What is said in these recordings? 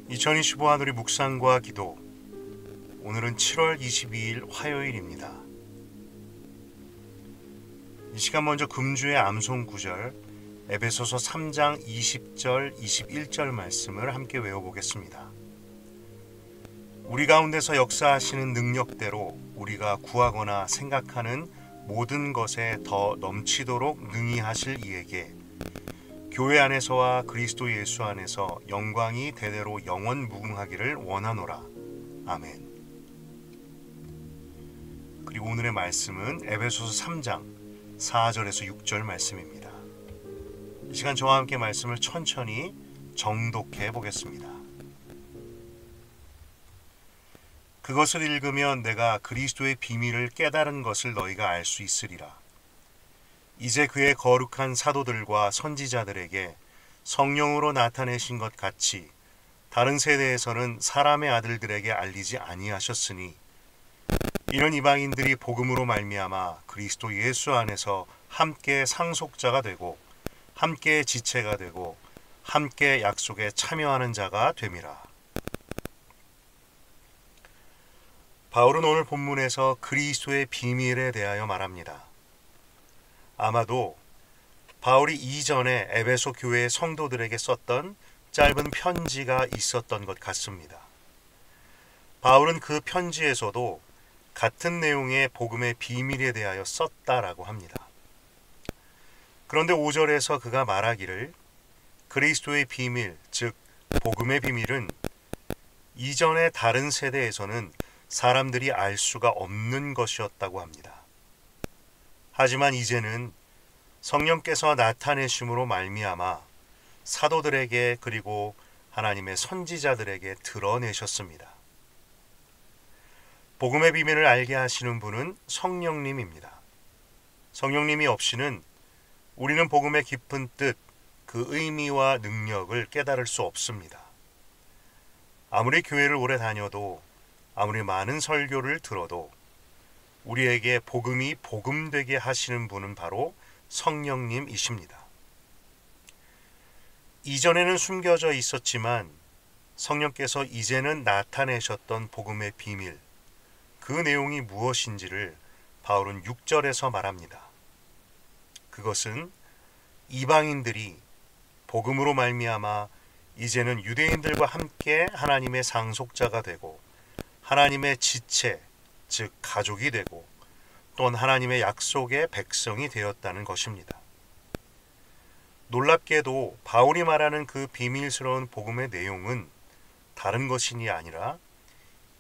2025 하늘의 묵상과 기도. 오늘은 7월 22일 화요일입니다. 이 시간 먼저 금주의 암송 구절 에베소서 3장 20절 21절 말씀을 함께 외워보겠습니다. 우리 가운데서 역사하시는 능력대로 우리가 구하거나 생각하는 모든 것에 더 넘치도록 능히 하실 이에게 교회 안에서와 그리스도 예수 안에서 영광이 대대로 영원 무궁하기를 원하노라. 아멘. 그리고 오늘의 말씀은 에베소서 3장 4절에서 6절 말씀입니다. 이 시간 저와 함께 말씀을 천천히 정독해 보겠습니다. 그것을 읽으면 내가 그리스도의 비밀을 깨달은 것을 너희가 알 수 있으리라. 이제 그의 거룩한 사도들과 선지자들에게 성령으로 나타내신 것 같이 다른 세대에서는 사람의 아들들에게 알리지 아니하셨으니 이런 이방인들이 복음으로 말미암아 그리스도 예수 안에서 함께 상속자가 되고 함께 지체가 되고 함께 약속에 참여하는 자가 됨이라. 바울은 오늘 본문에서 그리스도의 비밀에 대하여 말합니다. 아마도 바울이 이전에 에베소 교회의 성도들에게 썼던 짧은 편지가 있었던 것 같습니다. 바울은 그 편지에서도 같은 내용의 복음의 비밀에 대하여 썼다라고 합니다. 그런데 5절에서 그가 말하기를 그리스도의 비밀, 즉 복음의 비밀은 이전의 다른 세대에서는 사람들이 알 수가 없는 것이었다고 합니다. 하지만 이제는 성령께서 나타내심으로 말미암아 사도들에게 그리고 하나님의 선지자들에게 드러내셨습니다. 복음의 비밀을 알게 하시는 분은 성령님입니다. 성령님이 없이는 우리는 복음의 깊은 뜻, 그 의미와 능력을 깨달을 수 없습니다. 아무리 교회를 오래 다녀도 아무리 많은 설교를 들어도 우리에게 복음이 복음되게 하시는 분은 바로 성령님이십니다. 이전에는 숨겨져 있었지만 성령께서 이제는 나타내셨던 복음의 비밀, 그 내용이 무엇인지를 바울은 6절에서 말합니다. 그것은 이방인들이 복음으로 말미암아 이제는 유대인들과 함께 하나님의 상속자가 되고 하나님의 지체, 즉 가족이 되고 또한 하나님의 약속의 백성이 되었다는 것입니다. 놀랍게도 바울이 말하는 그 비밀스러운 복음의 내용은 다른 것이 아니라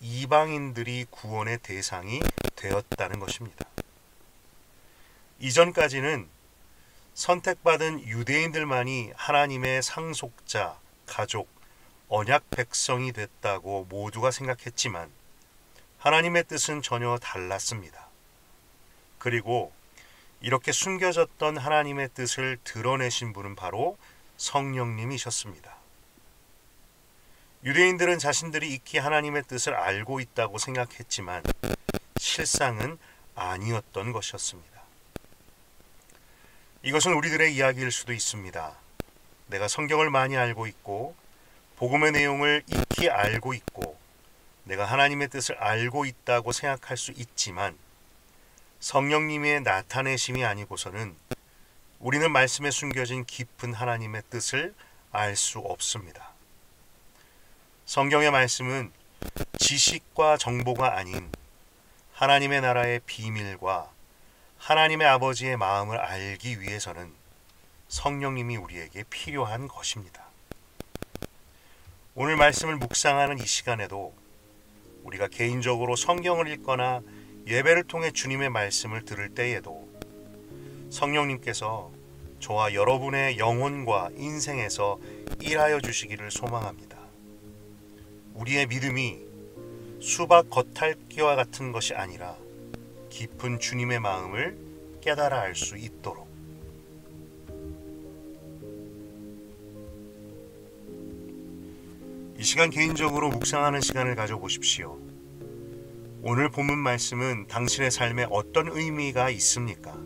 이방인들이 구원의 대상이 되었다는 것입니다. 이전까지는 선택받은 유대인들만이 하나님의 상속자, 가족, 언약 백성이 됐다고 모두가 생각했지만 하나님의 뜻은 전혀 달랐습니다. 그리고 이렇게 숨겨졌던 하나님의 뜻을 드러내신 분은 바로 성령님이셨습니다. 유대인들은 자신들이 익히 하나님의 뜻을 알고 있다고 생각했지만 실상은 아니었던 것이었습니다. 이것은 우리들의 이야기일 수도 있습니다. 내가 성경을 많이 알고 있고 복음의 내용을 익히 알고 있고 내가 하나님의 뜻을 알고 있다고 생각할 수 있지만 성령님의 나타내심이 아니고서는 우리는 말씀에 숨겨진 깊은 하나님의 뜻을 알 수 없습니다. 성경의 말씀은 지식과 정보가 아닌 하나님의 나라의 비밀과 하나님의 아버지의 마음을 알기 위해서는 성령님이 우리에게 필요한 것입니다. 오늘 말씀을 묵상하는 이 시간에도 우리가 개인적으로 성경을 읽거나 예배를 통해 주님의 말씀을 들을 때에도 성령님께서 저와 여러분의 영혼과 인생에서 일하여 주시기를 소망합니다. 우리의 믿음이 수박 겉핥기와 같은 것이 아니라 깊은 주님의 마음을 깨달아 알 수 있도록. 이 시간 개인적으로 묵상하는 시간을 가져보십시오. 오늘 본문 말씀은 당신의 삶에 어떤 의미가 있습니까?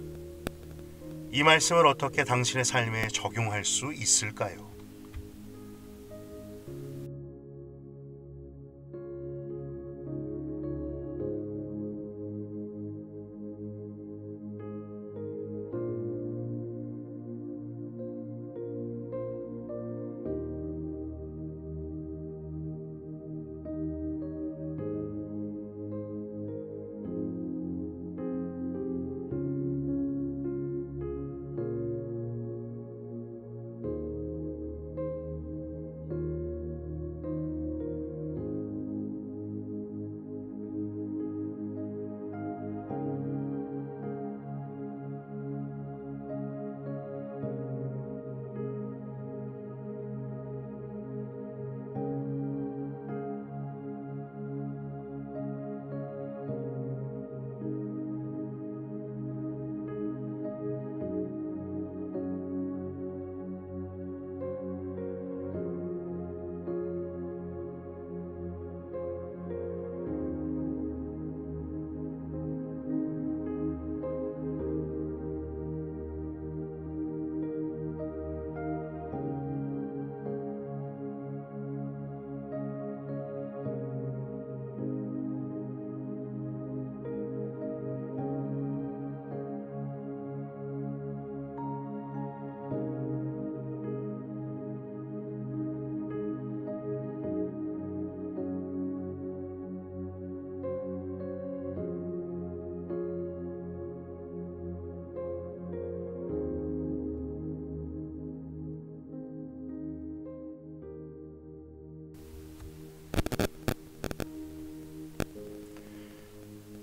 이 말씀을 어떻게 당신의 삶에 적용할 수 있을까요?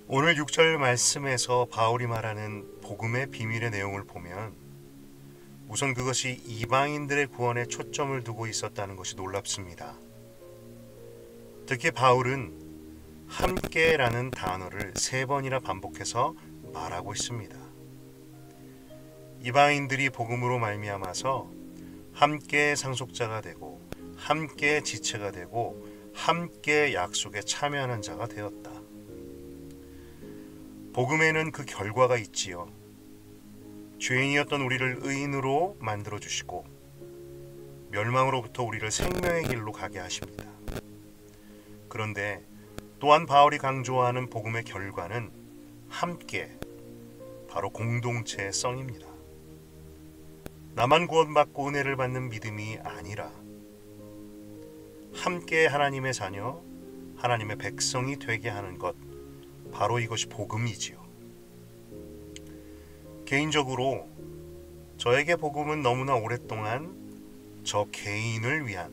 오늘 6절 말씀에서 바울이 말하는 복음의 비밀의 내용을 보면 우선 그것이 이방인들의 구원에 초점을 두고 있었다는 것이 놀랍습니다. 특히 바울은 함께라는 단어를 3번이나 반복해서 말하고 있습니다. 이방인들이 복음으로 말미암아서 함께 상속자가 되고 함께 지체가 되고 함께 약속에 참여하는 자가 되었다. 복음에는 그 결과가 있지요. 죄인이었던 우리를 의인으로 만들어 주시고 멸망으로부터 우리를 생명의 길로 가게 하십니다. 그런데 또한 바울이 강조하는 복음의 결과는 함께, 바로 공동체의 성입니다. 나만 구원받고 은혜를 받는 믿음이 아니라 함께 하나님의 자녀, 하나님의 백성이 되게 하는 것, 바로 이것이 복음이지요. 개인적으로 저에게 복음은 너무나 오랫동안 저 개인을 위한,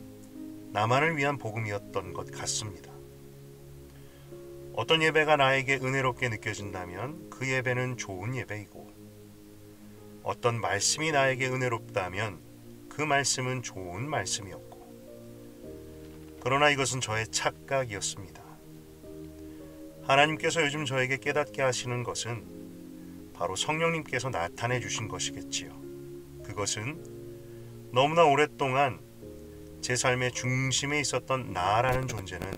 나만을 위한 복음이었던 것 같습니다. 어떤 예배가 나에게 은혜롭게 느껴진다면 그 예배는 좋은 예배이고, 어떤 말씀이 나에게 은혜롭다면 그 말씀은 좋은 말씀이었고, 그러나 이것은 저의 착각이었습니다. 하나님께서 요즘 저에게 깨닫게 하시는 것은 바로 성령님께서 나타내 주신 것이겠지요. 그것은 너무나 오랫동안 제 삶의 중심에 있었던 나라는 존재는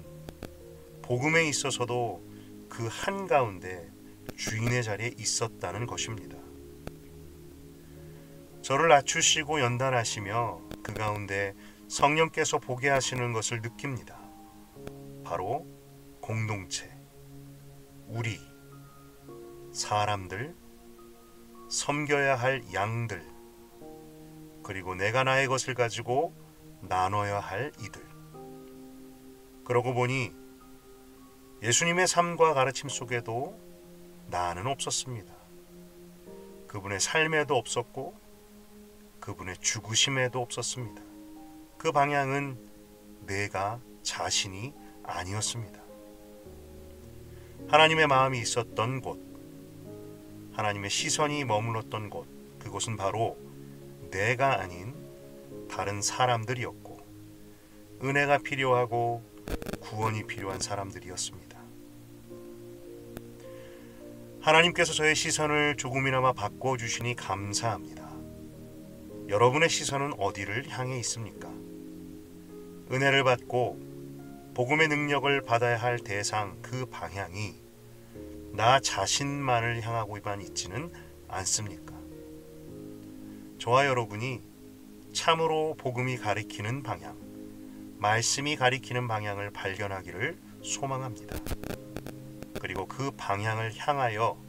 복음에 있어서도 그 한가운데 주인의 자리에 있었다는 것입니다. 저를 낮추시고 연단하시며 그 가운데 성령께서 보게 하시는 것을 느낍니다. 바로 공동체, 우리, 사람들, 섬겨야 할 양들, 그리고 내가 나의 것을 가지고 나눠야 할 이들. 그러고 보니 예수님의 삶과 가르침 속에도 나는 없었습니다. 그분의 삶에도 없었고 그분의 죽으심에도 없었습니다. 그 방향은 내가 자신이 아니었습니다. 하나님의 마음이 있었던 곳, 하나님의 시선이 머물렀던 곳, 그곳은 바로 내가 아닌 다른 사람들이었고 은혜가 필요하고 구원이 필요한 사람들이었습니다. 하나님께서 저의 시선을 조금이나마 바꿔주시니 감사합니다. 여러분의 시선은 어디를 향해 있습니까? 은혜를 받고 복음의 능력을 받아야 할 대상, 그 방향이 나 자신만을 향하고만 있지는 않습니까? 저와 여러분이 참으로 복음이 가리키는 방향, 말씀이 가리키는 방향을 발견하기를 소망합니다. 그리고 그 방향을 향하여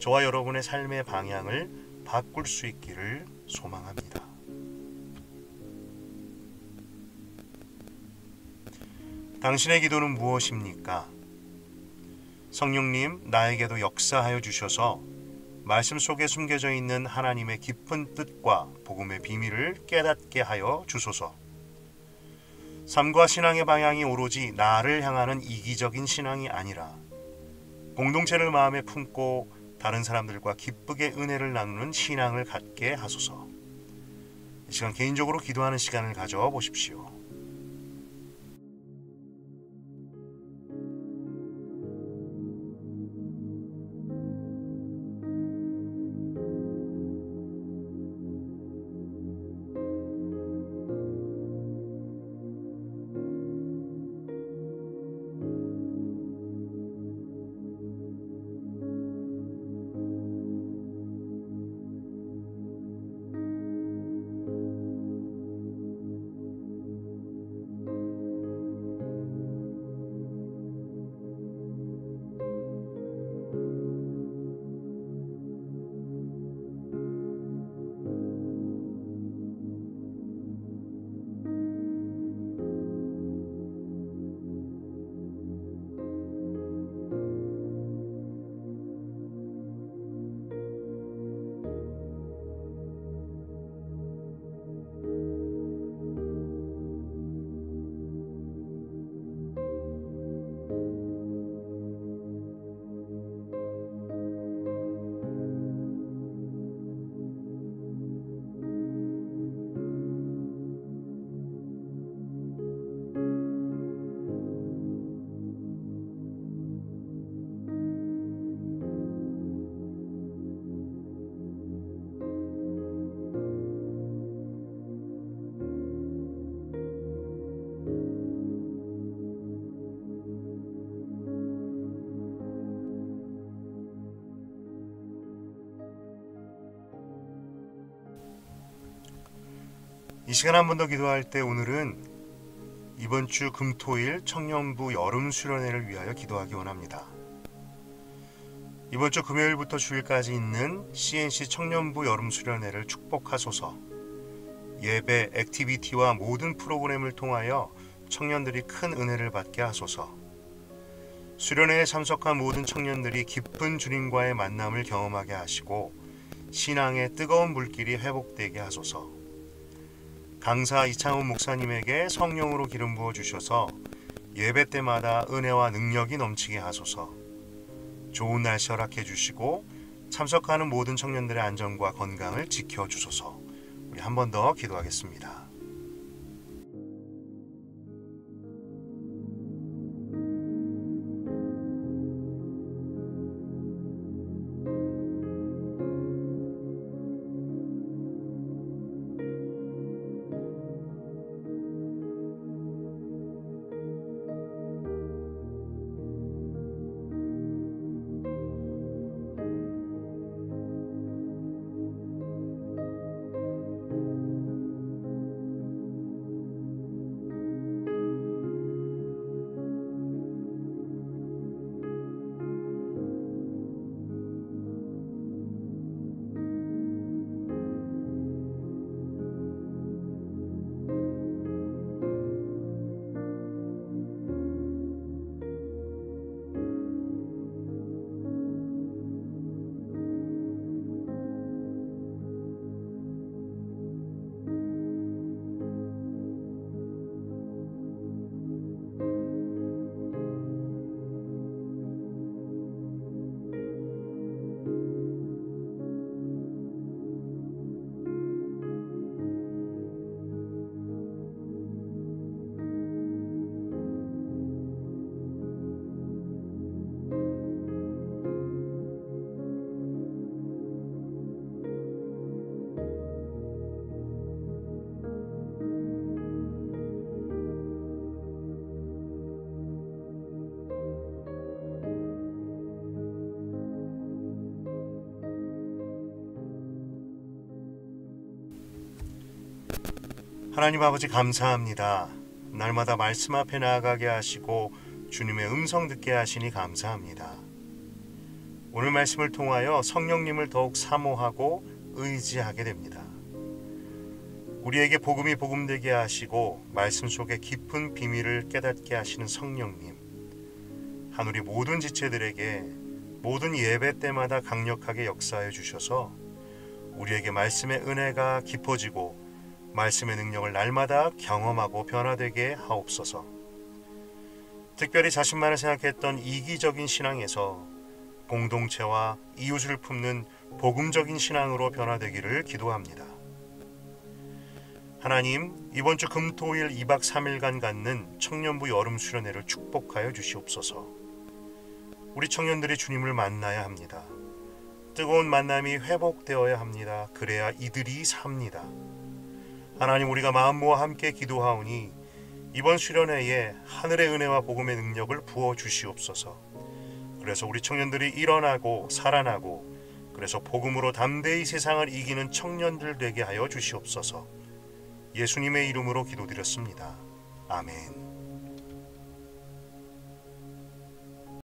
저와 여러분의 삶의 방향을 바꿀 수 있기를 소망합니다. 당신의 기도는 무엇입니까? 성령님, 나에게도 역사하여 주셔서 말씀 속에 숨겨져 있는 하나님의 깊은 뜻과 복음의 비밀을 깨닫게 하여 주소서. 삶과 신앙의 방향이 오로지 나를 향하는 이기적인 신앙이 아니라 공동체를 마음에 품고 다른 사람들과 기쁘게 은혜를 나누는 신앙을 갖게 하소서. 이 시간 개인적으로 기도하는 시간을 가져보십시오. 이 시간 한 번 더 기도할 때 오늘은 이번 주 금토일 청년부 여름 수련회를 위하여 기도하기 원합니다. 이번 주 금요일부터 주일까지 있는 CNC 청년부 여름 수련회를 축복하소서. 예배, 액티비티와 모든 프로그램을 통하여 청년들이 큰 은혜를 받게 하소서. 수련회에 참석한 모든 청년들이 기쁜 주님과의 만남을 경험하게 하시고 신앙의 뜨거운 불길이 회복되게 하소서. 강사 이창훈 목사님에게 성령으로 기름 부어 주셔서 예배 때마다 은혜와 능력이 넘치게 하소서. 좋은 날씨 허락해 주시고 참석하는 모든 청년들의 안전과 건강을 지켜주소서. 우리 한 번 더 기도하겠습니다. 하나님 아버지 감사합니다. 날마다 말씀 앞에 나아가게 하시고 주님의 음성 듣게 하시니 감사합니다. 오늘 말씀을 통하여 성령님을 더욱 사모하고 의지하게 됩니다. 우리에게 복음이 복음되게 하시고 말씀 속에 깊은 비밀을 깨닫게 하시는 성령님, 하늘의 모든 지체들에게 모든 예배 때마다 강력하게 역사해 주셔서 우리에게 말씀의 은혜가 깊어지고 말씀의 능력을 날마다 경험하고 변화되게 하옵소서. 특별히 자신만을 생각했던 이기적인 신앙에서 공동체와 이웃을 품는 복음적인 신앙으로 변화되기를 기도합니다. 하나님, 이번 주 금토일 2박 3일간 갖는 청년부 여름 수련회를 축복하여 주시옵소서. 우리 청년들이 주님을 만나야 합니다. 뜨거운 만남이 회복되어야 합니다. 그래야 이들이 삽니다. 하나님, 우리가 마음 모아 함께 기도하오니 이번 수련회에 하늘의 은혜와 복음의 능력을 부어 주시옵소서. 그래서 우리 청년들이 일어나고 살아나고 그래서 복음으로 담대히 세상을 이기는 청년들 되게 하여 주시옵소서. 예수님의 이름으로 기도드렸습니다. 아멘.